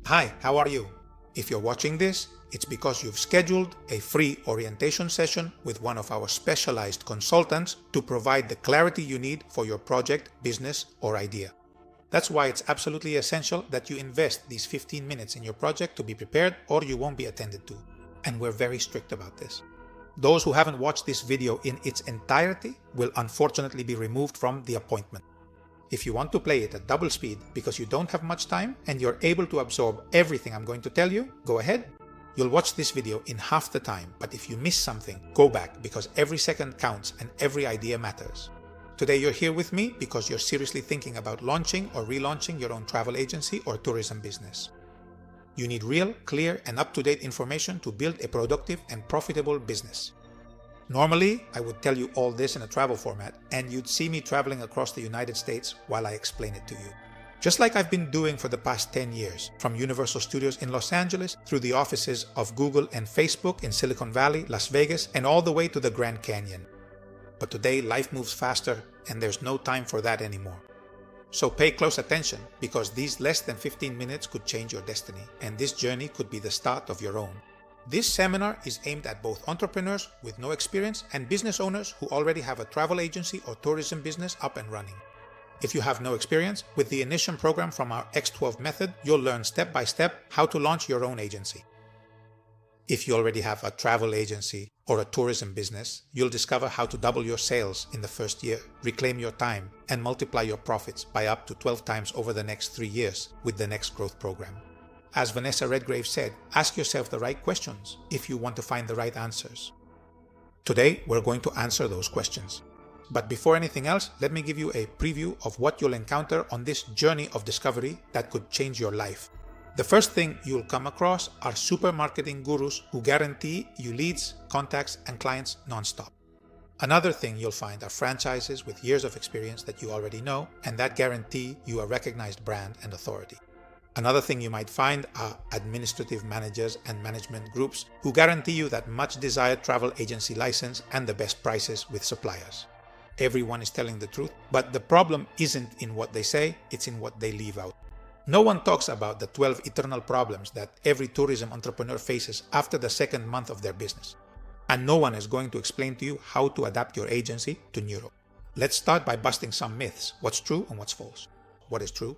Hi, how are you? If you're watching this, it's because you've scheduled a free orientation session with one of our specialized consultants to provide the clarity you need for your project, business, or idea. That's why it's absolutely essential that you invest these 15 minutes in your project to be prepared, or you won't be attended to. And we're very strict about this. Those who haven't watched this video in its entirety will unfortunately be removed from the appointment. If you want to play it at double speed because you don't have much time and you're able to absorb everything I'm going to tell you, go ahead. You'll watch this video in half the time, but if you miss something, go back because every second counts and every idea matters. Today you're here with me because you're seriously thinking about launching or relaunching your own travel agency or tourism business. You need real, clear, and up-to-date information to build a productive and profitable business. Normally, I would tell you all this in a travel format, and you'd see me traveling across the United States while I explain it to you. Just like I've been doing for the past 10 years, from Universal Studios in Los Angeles through the offices of Google and Facebook in Silicon Valley, Las Vegas, and all the way to the Grand Canyon. But today, life moves faster, and there's no time for that anymore. So pay close attention, because these less than 15 minutes could change your destiny, and this journey could be the start of your own. This seminar is aimed at both entrepreneurs with no experience and business owners who already have a travel agency or tourism business up and running. If you have no experience, with the Initium program from our X12 method, you'll learn step by step how to launch your own agency. If you already have a travel agency or a tourism business, you'll discover how to double your sales in the first year, reclaim your time, and multiply your profits by up to 12 times over the next 3 years with the Next Growth program. As Vanessa Redgrave said, ask yourself the right questions if you want to find the right answers. Today, we're going to answer those questions. But before anything else, let me give you a preview of what you'll encounter on this journey of discovery that could change your life. The first thing you'll come across are super marketing gurus who guarantee you leads, contacts, and clients nonstop. Another thing you'll find are franchises with years of experience that you already know and that guarantee you a recognized brand and authority. Another thing you might find are administrative managers and management groups who guarantee you that much desired travel agency license and the best prices with suppliers. Everyone is telling the truth, but the problem isn't in what they say, it's in what they leave out. No one talks about the 12 eternal problems that every tourism entrepreneur faces after the second month of their business. And no one is going to explain to you how to adapt your agency to Neuro. Let's start by busting some myths. What's true and what's false? What is true?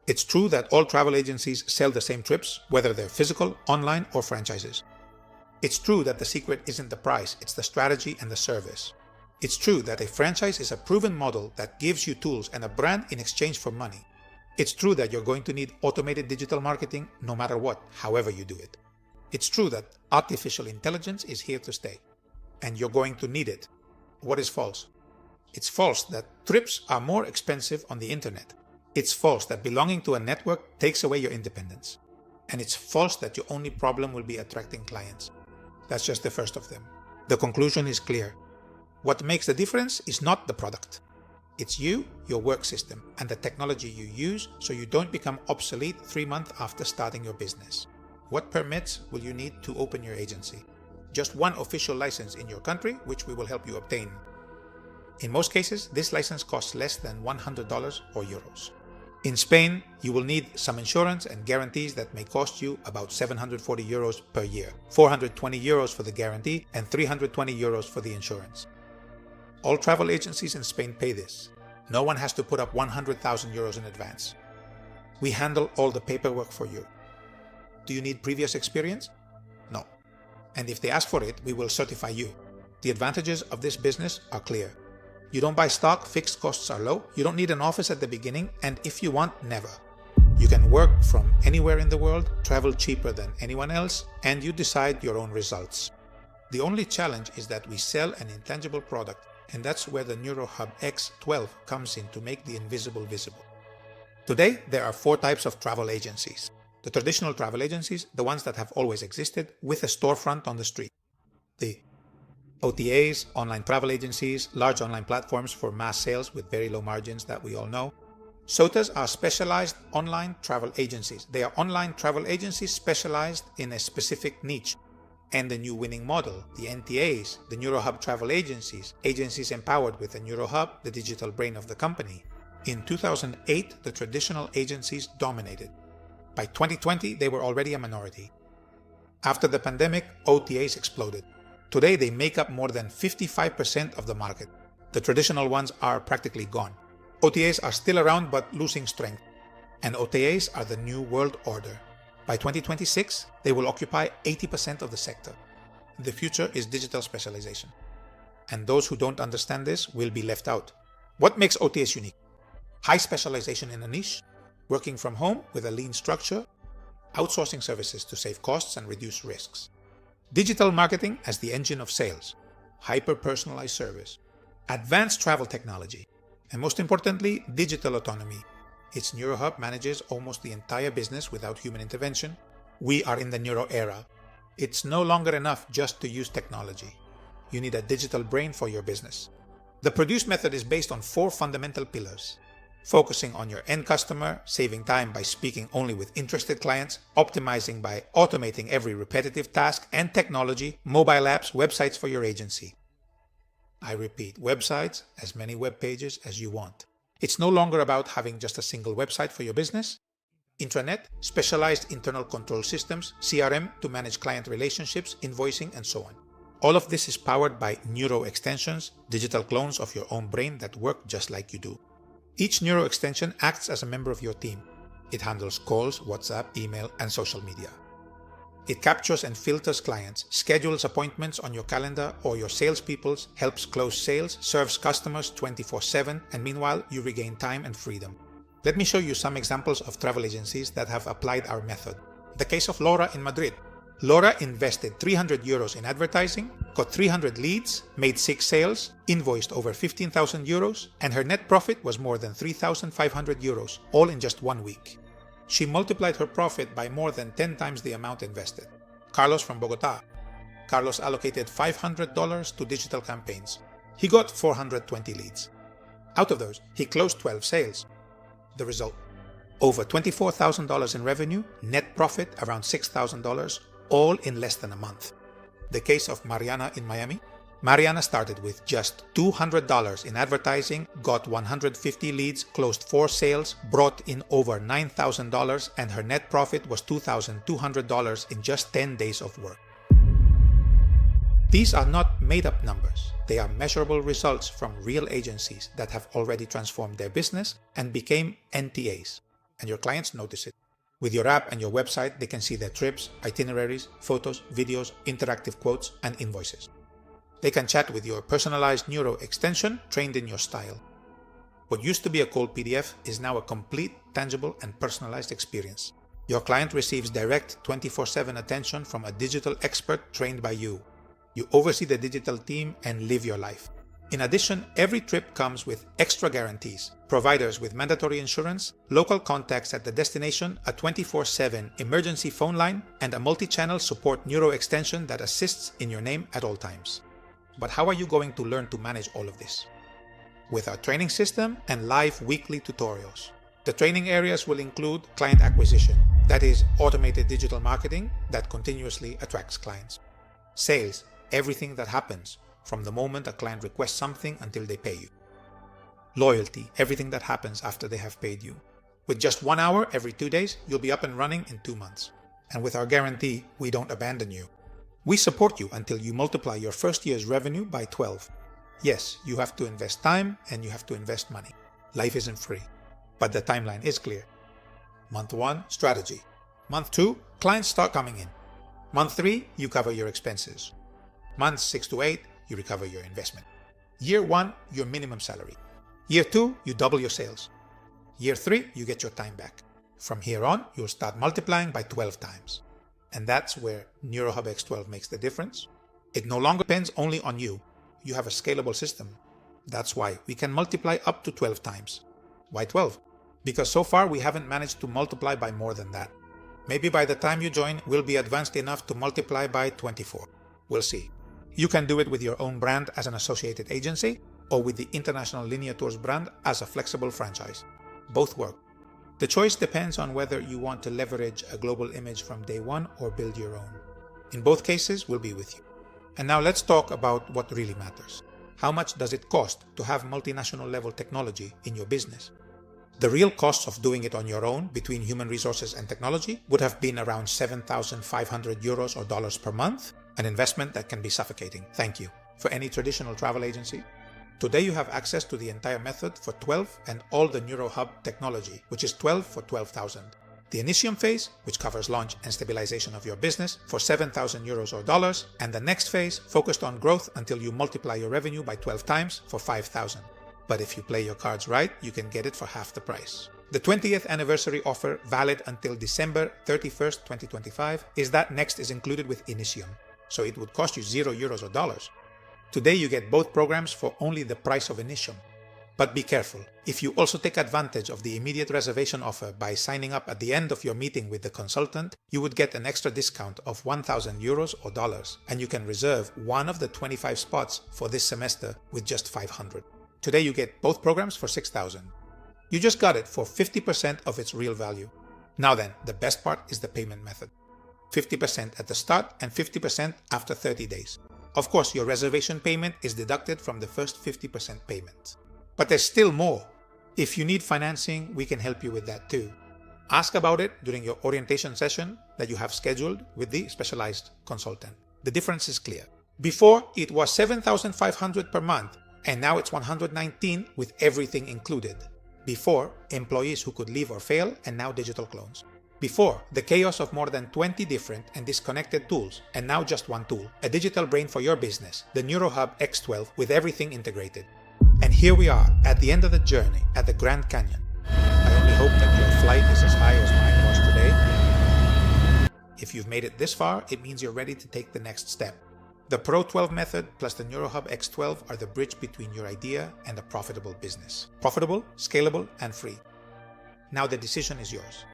It's true that all travel agencies sell the same trips, whether they're physical, online, or franchises. It's true that the secret isn't the price, it's the strategy and the service. It's true that a franchise is a proven model that gives you tools and a brand in exchange for money. It's true that you're going to need automated digital marketing no matter what, however you do it. It's true that artificial intelligence is here to stay, and you're going to need it. What is false? It's false that trips are more expensive on the internet. It's false that belonging to a network takes away your independence. And it's false that your only problem will be attracting clients. That's just the first of them. The conclusion is clear. What makes the difference is not the product. It's you, your work system, and the technology you use so you don't become obsolete 3 months after starting your business. What permits will you need to open your agency? Just one official license in your country, which we will help you obtain. In most cases, this license costs less than $100 or euros. In Spain, you will need some insurance and guarantees that may cost you about 740 euros per year, 420 euros for the guarantee and 320 euros for the insurance. All travel agencies in Spain pay this. No one has to put up 100,000 euros in advance. We handle all the paperwork for you. Do you need previous experience? No. And if they ask for it, we will certify you. The advantages of this business are clear. You don't buy stock, fixed costs are low, you don't need an office at the beginning, and if you want, never. You can work from anywhere in the world, travel cheaper than anyone else, and you decide your own results. The only challenge is that we sell an intangible product, and that's where the NeuroHub X12 comes in to make the invisible visible. Today, there are 4 types of travel agencies. The traditional travel agencies, the ones that have always existed, with a storefront on the street. The OTAs, online travel agencies, large online platforms for mass sales with very low margins that we all know. SOTAs are specialized online travel agencies. They are online travel agencies specialized in a specific niche. And the new winning model, the N.T.As, the NeuroHub travel agencies, agencies empowered with the NeuroHub, the digital brain of the company. In 2008, the traditional agencies dominated. By 2020, they were already a minority. After the pandemic, OTAs exploded. Today, they make up more than 55% of the market. The traditional ones are practically gone. OTAs are still around but losing strength. And OTAs are the new world order. By 2026, they will occupy 80% of the sector. The future is digital specialization. And those who don't understand this will be left out. What makes OTAs unique? High specialization in a niche, working from home with a lean structure, outsourcing services to save costs and reduce risks. Digital marketing as the engine of sales, hyper-personalized service, advanced travel technology, and most importantly, digital autonomy. Its NeuroHub manages almost the entire business without human intervention. We are in the Neuro era. It's no longer enough just to use technology. You need a digital brain for your business. The Produce method is based on 4 fundamental pillars. Focusing on your end customer, saving time by speaking only with interested clients, optimizing by automating every repetitive task, and technology, mobile apps, websites for your agency. I repeat, websites, as many web pages as you want. It's no longer about having just a single website for your business. Intranet, specialized internal control systems, CRM to manage client relationships, invoicing, and so on. All of this is powered by Neuro extensions, digital clones of your own brain that work just like you do. Each Neuro extension acts as a member of your team. It handles calls, WhatsApp, email, and social media. It captures and filters clients, schedules appointments on your calendar or your salespeople's, helps close sales, serves customers 24/7, and meanwhile, you regain time and freedom. Let me show you some examples of travel agencies that have applied our method. The case of Laura in Madrid. Laura invested €300 in advertising, got 300 leads, made 6 sales, invoiced over €15,000, and her net profit was more than €3,500, all in just 1 week. She multiplied her profit by more than 10 times the amount invested. Carlos from Bogotá. Carlos allocated $500 to digital campaigns. He got 420 leads. Out of those, he closed 12 sales. The result? Over $24,000 in revenue, net profit around $6,000, all in less than a month. The case of Mariana in Miami. Mariana started with just $200 in advertising, got 150 leads, closed 4 sales, brought in over $9,000, and her net profit was $2,200 in just 10 days of work. These are not made-up numbers. They are measurable results from real agencies that have already transformed their business and became N.T.As. And your clients notice it. With your app and your website, they can see their trips, itineraries, photos, videos, interactive quotes, and invoices. They can chat with your personalized Neuro extension trained in your style. What used to be a cold PDF is now a complete, tangible, and personalized experience. Your client receives direct 24/7 attention from a digital expert trained by you. You oversee the digital team and live your life. In addition, every trip comes with extra guarantees, providers with mandatory insurance, local contacts at the destination, a 24/7 emergency phone line, and a multi-channel support Neuro extension that assists in your name at all times. But how are you going to learn to manage all of this? With our training system and live weekly tutorials. The training areas will include client acquisition, that is, automated digital marketing that continuously attracts clients. Sales, everything that happens from the moment a client requests something until they pay you. Loyalty, everything that happens after they have paid you. With just 1 hour every 2 days, you'll be up and running in 2 months. And with our guarantee, we don't abandon you. We support you until you multiply your first year's revenue by 12. Yes, you have to invest time and you have to invest money. Life isn't free, but the timeline is clear. Month 1, strategy. Month 2, clients start coming in. Month 3, you cover your expenses. Months 6 to 8, you recover your investment. Year 1, your minimum salary. Year 2, you double your sales. Year 3, you get your time back. From here on, you'll start multiplying by 12 times. And that's where NeuroHub X12 makes the difference. It no longer depends only on you. You have a scalable system. That's why we can multiply up to 12 times. Why 12? Because so far we haven't managed to multiply by more than that. Maybe by the time you join, we'll be advanced enough to multiply by 24. We'll see. You can do it with your own brand as an associated agency or with the International Linear Tours brand as a flexible franchise. Both work. The choice depends on whether you want to leverage a global image from day one or build your own. In both cases, we'll be with you. And now let's talk about what really matters. How much does it cost to have multinational level technology in your business? The real costs of doing it on your own between human resources and technology would have been around 7,500 euros or dollars per month, an investment that can be suffocating. Thank you. For any traditional travel agency, today you have access to the entire method for 12 and all the NeuroHub technology, which is 12 for 12,000. The Initium phase, which covers launch and stabilization of your business, for 7,000 euros or dollars, and the next phase focused on growth until you multiply your revenue by 12 times for 5,000. But if you play your cards right, you can get it for half the price. The 20th anniversary offer, valid until December 31st, 2025, is that Next is included with Initium, so it would cost you 0 euros or dollars. Today you get both programs for only the price of Initium. But be careful, if you also take advantage of the immediate reservation offer by signing up at the end of your meeting with the consultant, you would get an extra discount of 1,000 euros or dollars, and you can reserve one of the 25 spots for this semester with just 500. Today you get both programs for 6,000. You just got it for 50% of its real value. Now then, the best part is the payment method. 50% at the start and 50% after 30 days. Of course, your reservation payment is deducted from the first 50% payment. But there's still more. If you need financing, we can help you with that too. Ask about it during your orientation session that you have scheduled with the specialized consultant. The difference is clear. Before, it was 7,500 per month, and now it's 119 with everything included. Before, employees who could leave or fail, and now digital clones. Before, the chaos of more than 20 different and disconnected tools, and now just one tool, a digital brain for your business, the NeuroHub X12 with everything integrated. And here we are, at the end of the journey, at the Grand Canyon. I only hope that your flight is as high as mine was today. If you've made it this far, it means you're ready to take the next step. The Pro 12 method plus the NeuroHub X12 are the bridge between your idea and a profitable business. Profitable, scalable, and free. Now the decision is yours.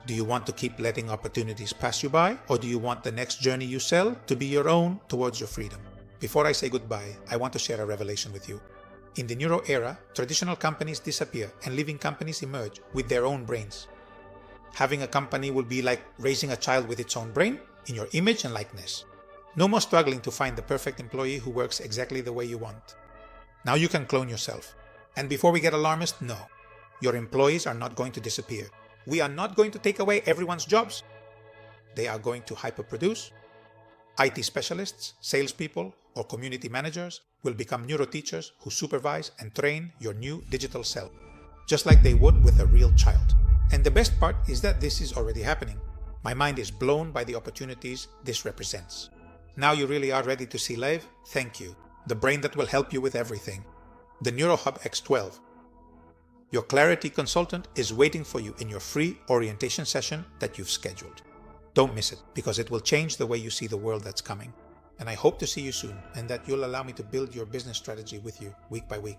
Do you want to keep letting opportunities pass you by, or do you want the next journey you sell to be your own towards your freedom? Before I say goodbye, I want to share a revelation with you. In the neuro era, traditional companies disappear and living companies emerge with their own brains. Having a company will be like raising a child with its own brain, in your image and likeness. No more struggling to find the perfect employee who works exactly the way you want. Now you can clone yourself. And before we get alarmist, no. Your employees are not going to disappear. We are not going to take away everyone's jobs. They are going to hyperproduce. IT specialists, salespeople, or community managers will become neuro teachers who supervise and train your new digital self, just like they would with a real child. And the best part is that this is already happening. My mind is blown by the opportunities this represents. Now you really are ready to see live? Thank you. The brain that will help you with everything. The NeuroHub X12. Your clarity consultant is waiting for you in your free orientation session that you've scheduled. Don't miss it, because it will change the way you see the world that's coming. And I hope to see you soon, and that you'll allow me to build your business strategy with you week by week.